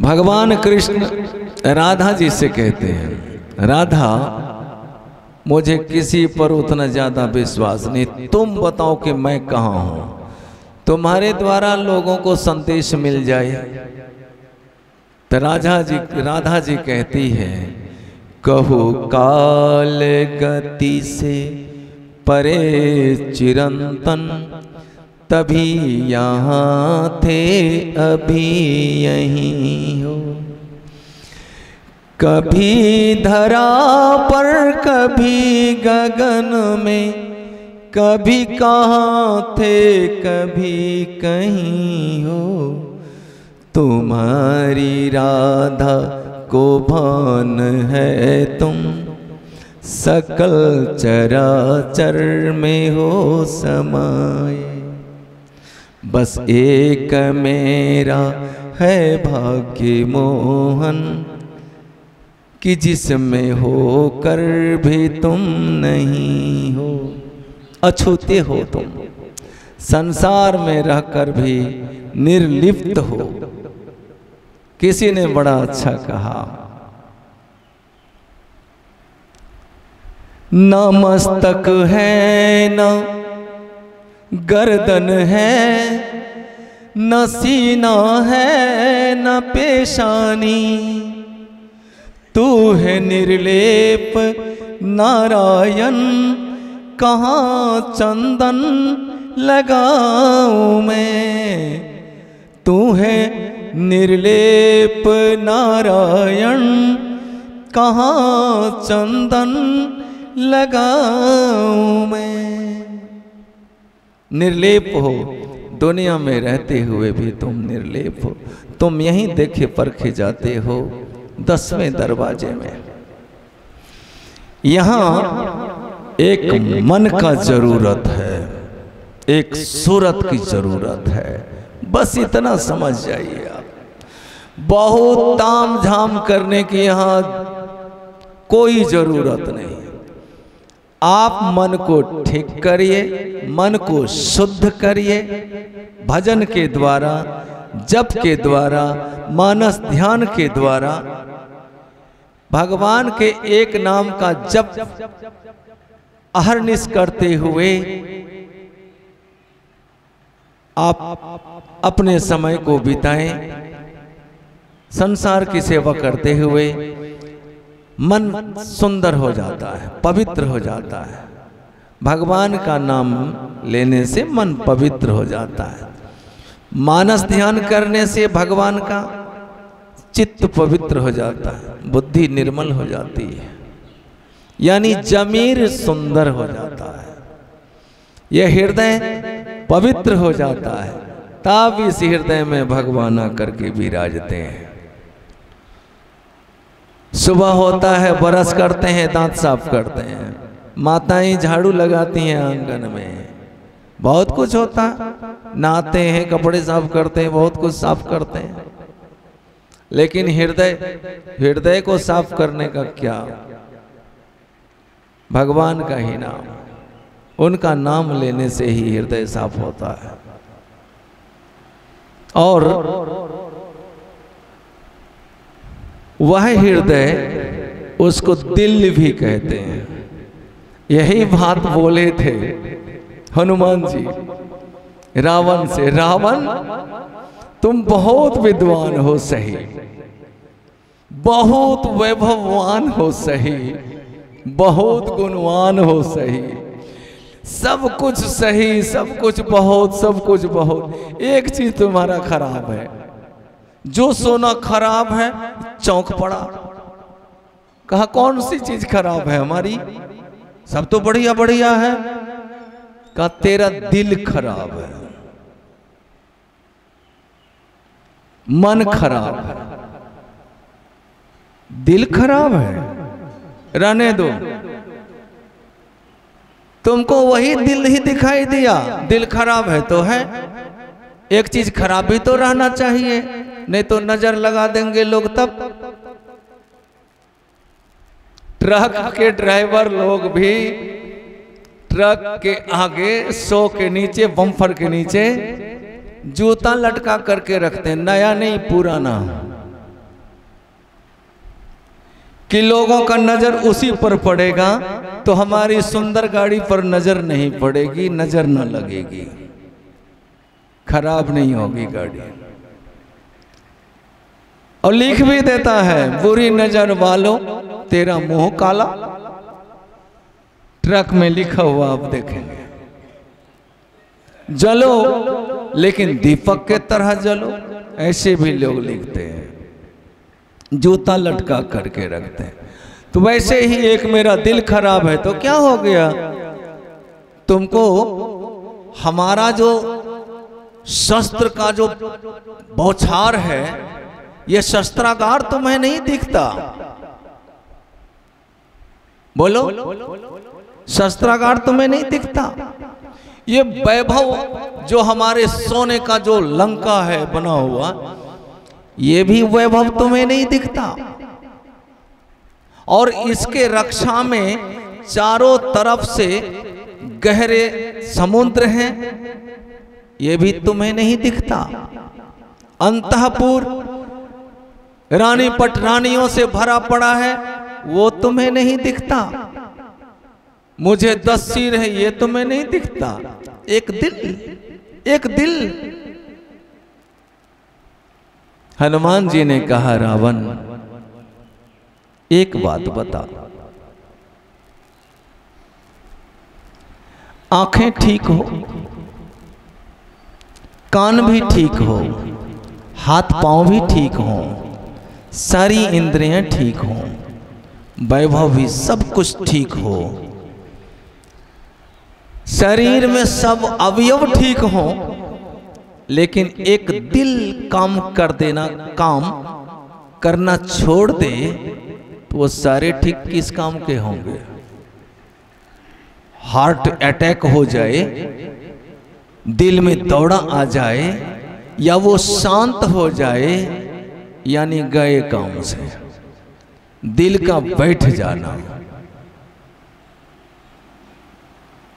भगवान कृष्ण राधा जी से कहते हैं, राधा मुझे किसी पर उतना ज्यादा विश्वास नहीं, तुम बताओ कि मैं कहाँ हूं, तुम्हारे द्वारा लोगों को संदेश मिल जाए। तो राधा जी कहती है, कहू काल गति से परे चिरंतन, तभी यहाँ थे अभी यहीं हो। कभी धरा पर कभी गगन में, कभी कहाँ थे कभी कहीं हो। तुम्हारी राधा को भान है तुम, सकल चराचर में हो समाये। बस एक मेरा है भाग्य मोहन, कि जिसमें होकर भी तुम नहीं हो। अछूते हो तुम, संसार में रहकर भी निर्लिप्त हो। किसी ने बड़ा अच्छा कहा, न मस्तक है न गर्दन है, न सीना है न पेशानी। तू है निर्लेप नारायण, कहाँ चंदन लगाऊं मैं। तू है निर्लेप नारायण, कहाँ चंदन लगाऊं मैं। निर्लेप हो, दुनिया में रहते हुए भी तुम निर्लेप हो। तुम यहीं देखे परखे जाते हो 10वें दरवाजे में। यहाँ एक मन का जरूरत है, एक सूरत की जरूरत है, बस इतना समझ जाइए आप। बहुत ताम झाम करने की यहाँ कोई जरूरत नहीं। आप मन को ठीक करिए, मन को शुद्ध करिए, भजन के द्वारा, जप के द्वारा, मानस ध्यान के द्वारा, भगवान के एक नाम का जप अहरनिश करते हुए आप अपने समय को बिताएं। संसार की सेवा करते हुए मन सुंदर हो जाता है, पवित्र हो जाता है। भगवान का नाम लेने से मन पवित्र हो जाता है। मानस ध्यान करने से भगवान का चित्त पवित्र हो जाता है, बुद्धि निर्मल हो जाती है, यानी जमीर सुंदर हो जाता है, यह हृदय पवित्र हो जाता है। तब इस हृदय में भगवान आकर के विराजते हैं। सुबह होता है, ब्रश करते हैं, दांत साफ करते हैं, माताएं झाड़ू लगाती हैं आंगन में, बहुत कुछ होता, नहाते हैं, कपड़े साफ करते हैं, बहुत कुछ साफ करते हैं। लेकिन हृदय को साफ करने का क्या? भगवान का ही नाम, उनका नाम लेने से ही हृदय साफ होता है। और वह हृदय, उसको दिल भी कहते हैं। यही बात बोले थे हनुमान जी रावण से, रावण तुम बहुत विद्वान हो सही, बहुत वैभववान हो सही, बहुत गुणवान हो सही, सब कुछ सही, सब कुछ बहुत, सब कुछ बहुत। एक चीज तुम्हारा खराब है, जो सोना खराब है चौंक पड़ा। कहा कौन सी चीज खराब है हमारी? सब तो बढ़िया बढ़िया है। कहा तेरा दिल खराब है, मन खराब है, दिल खराब है, रहने दो। तुमको वही दिल ही दिखाई दिया, दिल खराब है तो है। एक चीज खराब भी तो रहना चाहिए, नहीं तो नजर लगा देंगे लोग। तब ट्रक के ड्राइवर लोग भी ट्रक के आगे 100 के नीचे, बम्फर के नीचे जूता लटका करके रखते हैं, नया नहीं पुराना। कि लोगों का नजर उसी पर पड़ेगा, तो हमारी सुंदर गाड़ी पर नजर नहीं पड़ेगी, नजर न लगेगी, खराब नहीं होगी गाड़ी। और लिख भी देता है, बुरी नजर वालों तेरा मुंह काला। ट्रक में लिखा हुआ आप देखेंगे, जलो लेकिन दीपक के तरह जलो। ऐसे भी लोग लिखते हैं, जूता लटका करके रखते हैं। तो वैसे ही एक मेरा दिल खराब है तो क्या हो गया, तुमको हमारा जो शस्त्र का जो बौछार है, ये शस्त्रागार तुम्हें नहीं दिखता। बोलो, शस्त्रागार तुम्हें नहीं दिखता। ये वैभव जो हमारे सोने का जो लंका है बना हुआ, ये भी वैभव तुम्हें नहीं दिखता। और इसके रक्षा में चारों तरफ से गहरे समुद्र हैं, ये भी तुम्हें नहीं दिखता। अंतःपुर रानी पटरानियों से भरा पड़ा है, वो तुम्हें नहीं दिखता। मुझे 10 सिर है, ये तुम्हें नहीं दिखता। एक दिल। हनुमान जी ने कहा, रावण एक बात बता, आंखें ठीक हो, कान भी ठीक हो, हाथ पांव भी ठीक हो, सारी इंद्रियां ठीक हो, वैभव भी सब कुछ ठीक हो, शरीर में सब अवयव ठीक हो, लेकिन एक दिल काम कर देना, काम करना छोड़ दे, तो वो सारे ठीक किस काम के होंगे? हार्ट अटैक हो जाए, दिल में दौड़ा आ जाए, या वो शांत हो जाए, यानी गए काम से। दिल का बैठ जाना,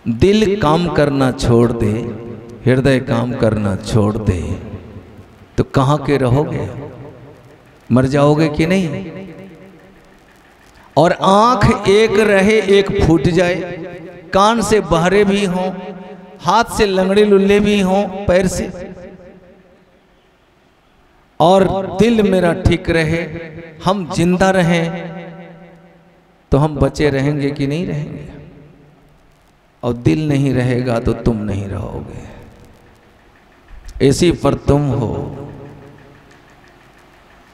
दिल काम करना छोड़ दे, हृदय काम करना छोड़ दे, तो कहां के रहोगे? मर जाओगे कि नहीं? और आंख एक रहे, एक फूट जाए, कान से बहरे भी हों, हाथ से लंगड़े लुल्ले भी हों, पैर से, और दिल मेरा ठीक रहे, हम जिंदा रहें, तो हम बचे रहेंगे कि नहीं रहेंगे? और दिल नहीं रहेगा तो तुम नहीं रहोगे। इसी पर तुम हो।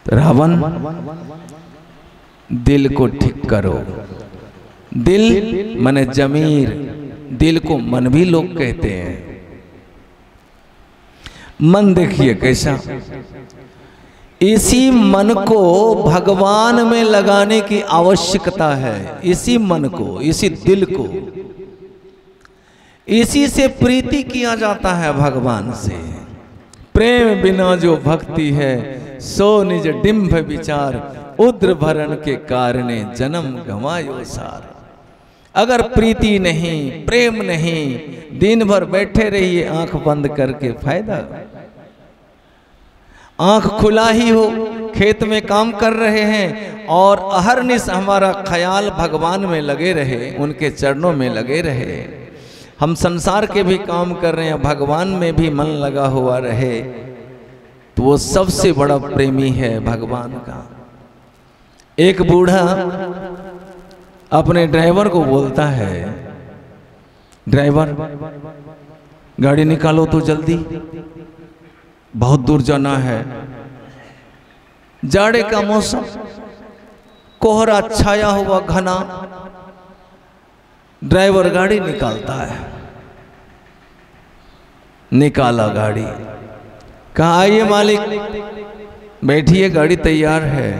रावण, दिल को ठीक करो। दिल माने जमीर, दिल को मन भी लोग कहते हैं। मन देखिए कैसा, इसी मन को भगवान में लगाने की आवश्यकता है। इसी मन को, इसी दिल को, इसी से प्रीति किया जाता है भगवान से। प्रेम बिना जो भक्ति है, सो निज डिंभ विचार, उद्र भरण के कारणे जन्म गंवायो सार। अगर प्रीति नहीं, प्रेम नहीं, दिन भर बैठे रहिए आंख बंद करके, फायदा? आंख खुला ही हो, खेत में काम कर रहे हैं, और अहरनिश हमारा ख्याल भगवान में लगे रहे, उनके चरणों में लगे रहे। हम संसार के भी काम कर रहे हैं, भगवान में भी मन लगा हुआ रहे, तो वो सबसे बड़ा प्रेमी है भगवान का। एक बूढ़ा अपने ड्राइवर को बोलता है, ड्राइवर गाड़ी निकालो तो जल्दी, बहुत दूर जाना है। जाड़े का मौसम, कोहरा छाया हुआ घना। ड्राइवर गाड़ी निकालता है, निकाला गाड़ी, कहा आइए मालिक, बैठिए, गाड़ी तैयार है।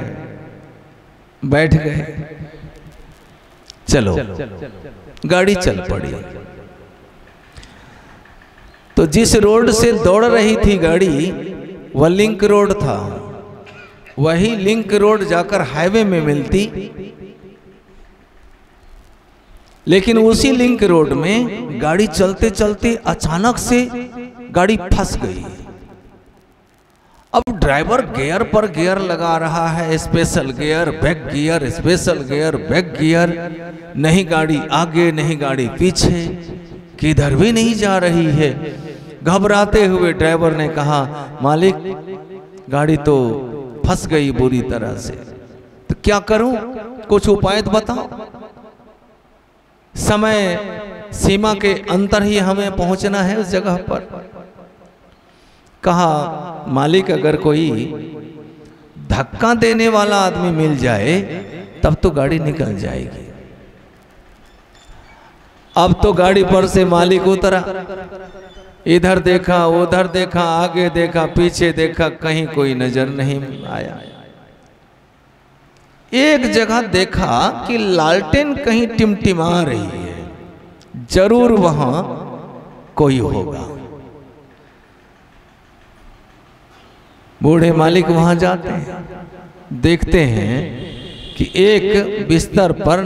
बैठ गए, चलो, गाड़ी चल पड़ी। तो जिस रोड से दौड़ रही थी गाड़ी, वह लिंक रोड था। वही लिंक रोड जाकर हाईवे में मिलती, लेकिन उसी लिंक रोड में गाड़ी चलते चलते अचानक से गाड़ी फंस गई। अब ड्राइवर गियर पर गियर लगा रहा है, special gear, back gear, special gear, back gear, नहीं गाड़ी आगे नहीं गाड़ी पीछे, किधर भी नहीं जा रही है। घबराते हुए ड्राइवर ने कहा, मालिक गाड़ी तो फंस गई बुरी तरह से, तो क्या करूं, कुछ उपाय तो बताओ। समय सीमा के अंतर ही हमें पहुंचना है उस जगह पर। कहा, मालिक अगर कोई धक्का देने वाला आदमी मिल जाए तब तो गाड़ी निकल जाएगी। अब तो गाड़ी पर से मालिक उतरा, इधर देखा उधर देखा, आगे देखा पीछे देखा, कहीं कोई नजर नहीं आया। एक जगह देखा कि लालटेन कहीं टिमटिमा रही है, जरूर वहां कोई होगा। बूढ़े मालिक वहां जाते हैं, देखते हैं कि एक बिस्तर पर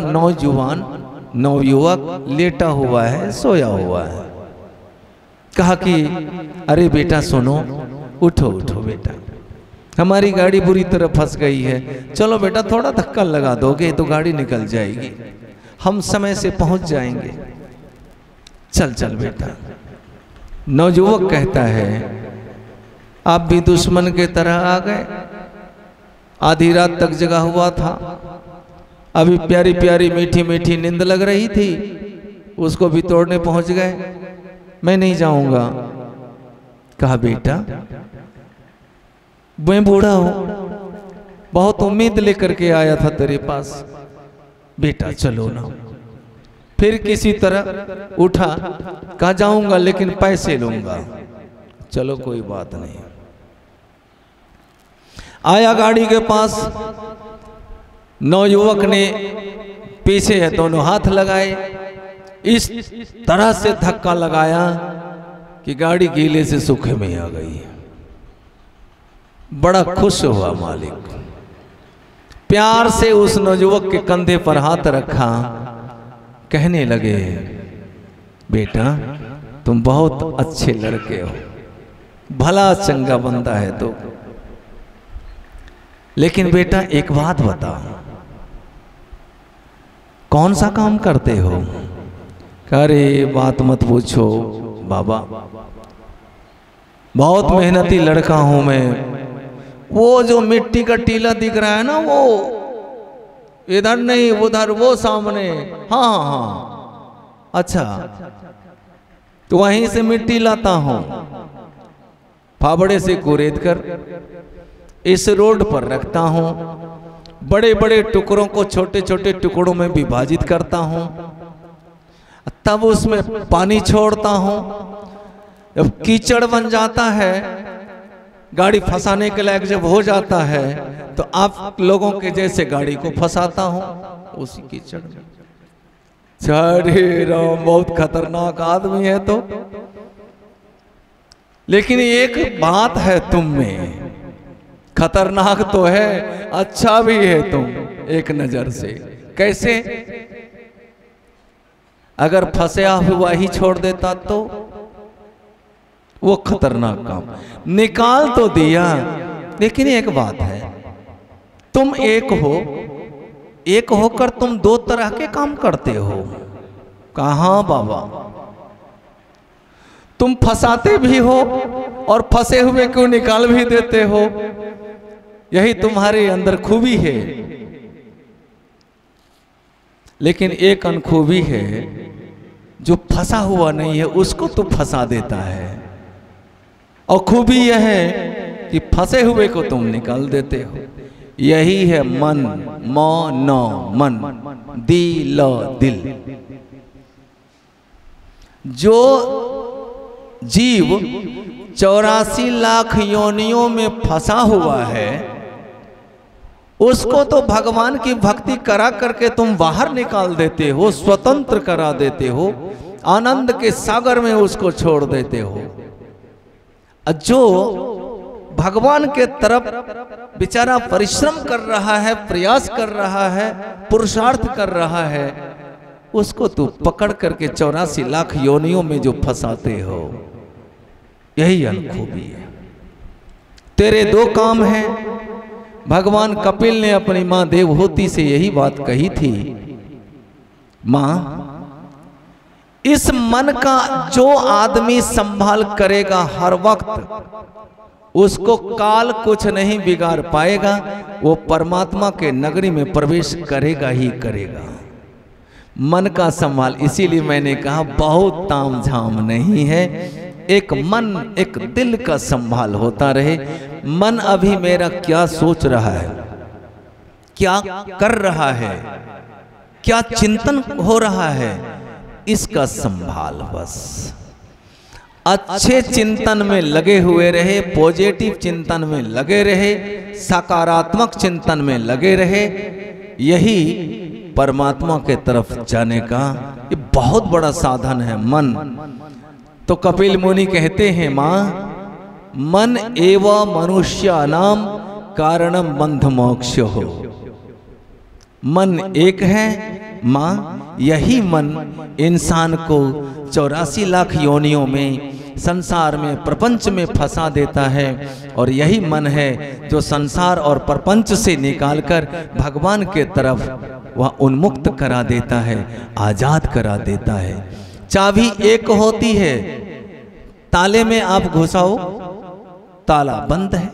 नवयुवक लेटा हुआ है, सोया हुआ है। कहा कि अरे बेटा सुनो, उठो उठो बेटा, हमारी गाड़ी बुरी तरह फंस गई है, चलो बेटा थोड़ा धक्का लगा दोगे तो गाड़ी निकल जाएगी, हम समय से पहुंच जाएंगे, चल चल बेटा। नवयुवक कहता है, आप भी दुश्मन के तरह आ गए, आधी रात तक जगा हुआ था, अभी प्यारी प्यारी मीठी मीठी नींद लग रही थी, उसको भी तोड़ने पहुंच गए, मैं नहीं जाऊंगा। कहा बेटा मैं बूढ़ा हूं, बहुत उम्मीद लेकर के आया था तेरे पास, बेटा चलो ना। फिर किसी तरह उठा, कहा जाऊंगा लेकिन पैसे लूंगा। चलो कोई बात नहीं। आया गाड़ी के पास, नौयुवक ने पीछे है दोनों हाथ लगाए, इस तरह से धक्का लगाया कि गाड़ी गीले से सूखे में आ गई। बड़ा खुश हुआ मालिक, प्यार से उस नौयुवक के कंधे पर हाथ रखा, कहने लगे बेटा तुम बहुत अच्छे लड़के हो, भला चंगा बंदा है तो, लेकिन बेटा एक बात बताओ, कौन सा काम करते हो? अरे बात मत पूछो बाबा, बहुत मेहनती लड़का हूं मैं, वो जो मिट्टी का टीला दिख रहा है ना, वो इधर नहीं उधर, वो सामने, हाँ हाँ अच्छा, तो वहीं से मिट्टी लाता हूं, फावड़े से कुरेद कर इस रोड पर रखता हूं, बड़े बड़े टुकड़ों को छोटे छोटे टुकड़ों में विभाजित करता हूं, तब उसमें पानी छोड़ता हूं, जब कीचड़ बन जाता है, गाड़ी फंसाने के लायक जब हो जाता है, तो आप लोगों के जैसे गाड़ी को फंसाता हूं उसी कीचड़ में। अरे राम, बहुत खतरनाक आदमी है तो, लेकिन एक बात है तुम में, खतरनाक तो है, अच्छा भी है तुम एक नजर से। कैसे? अगर फंसा हुआ ही छोड़ देता तो वो खतरनाक काम, निकाल तो दिया, लेकिन एक बात है, तुम एक होकर तुम दो तरह के काम करते हो। कहां बाबा, तुम फंसाते भी हो और फंसे हुए को निकाल भी देते हो, यही तुम्हारे अंदर खूबी है। लेकिन एक अनखूबी है, जो फंसा हुआ नहीं है उसको तो फंसा देता है, और खूबी यह है कि फंसे हुए को तुम निकाल देते हो। यही है मन, मन दिल दिल। जो जीव 84 लाख योनियों में फंसा हुआ है, उसको तो भगवान की भक्ति करा करके तुम बाहर निकाल देते हो, स्वतंत्र करा देते हो, आनंद के सागर में उसको छोड़ देते हो। जो भगवान के तरफ बेचारा परिश्रम कर रहा है, प्रयास कर रहा है, पुरुषार्थ कर रहा है, उसको तू पकड़ करके 84 लाख योनियों में जो फंसाते हो, यही अनखूबी है। तेरे दो काम हैं। भगवान कपिल ने अपनी मां देवहूति से यही बात कही थी, मां इस मन का जो आदमी संभाल करेगा हर वक्त उसको काल कुछ नहीं बिगाड़ पाएगा, वो परमात्मा के नगरी में प्रवेश करेगा ही करेगा। मन का संभाल, इसीलिए मैंने कहा बहुत ताम झाम नहीं है, एक मन एक दिल का संभाल होता रहे। मन अभी मेरा क्या सोच रहा है, क्या कर रहा है, क्या चिंतन हो रहा है, इसका संभाल बस। अच्छे चिंतन में लगे हुए रहे, पॉजिटिव चिंतन में लगे रहे, सकारात्मक चिंतन में लगे रहे, यही परमात्मा के तरफ जाने का ये बहुत बड़ा साधन है मन। तो कपिल मुनि कहते हैं, मां मन एवं मनुष्यानाम कारणम बंध मोक्ष हो। मन एक है मां, यही मन इंसान को 84 लाख योनियों में संसार में प्रपंच में फंसा देता है, और यही मन है जो संसार और प्रपंच से निकालकर भगवान के तरफ वह उन्मुक्त करा देता है, आजाद करा देता है। चाबी एक होती है, ताले में आप घुसाओ ताला बंद है,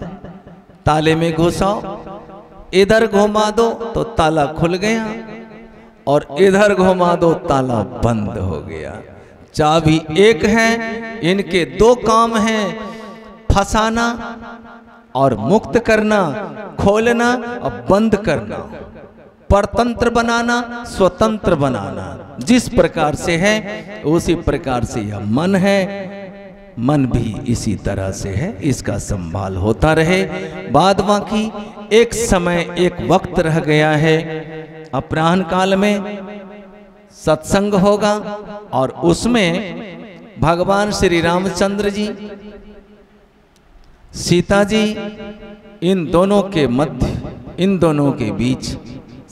ताले में घुसाओ इधर घुमा दो तो ताला खुल गया, और इधर घुमा दो ताला बंद हो गया। चाबी एक है, इनके दो काम हैं, फंसाना और मुक्त करना, खोलना और बंद करना, परतंत्र बनाना, स्वतंत्र बनाना। जिस प्रकार से है उसी प्रकार से यह मन है, मन भी इसी तरह से है, इसका संभाल होता रहे। बाद बाकी एक समय एक वक्त रह गया है, अपराह्न काल में सत्संग होगा, और उसमें भगवान श्री रामचंद्र जी, सीता जी, इन दोनों के मध्य, इन दोनों के बीच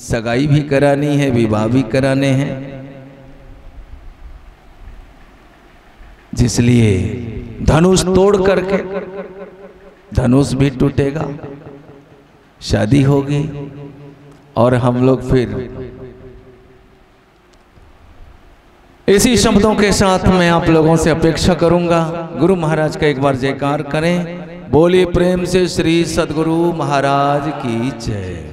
सगाई भी करानी है, विवाह भी कराने हैं, जिसलिए धनुष तोड़ करके धनुष भी टूटेगा, शादी होगी, और हम लोग फिर इसी शब्दों के साथ मैं आप लोगों से अपेक्षा करूंगा, गुरु महाराज का एक बार जयकार करें। बोलिए प्रेम से श्री सद्गुरु महाराज की जय।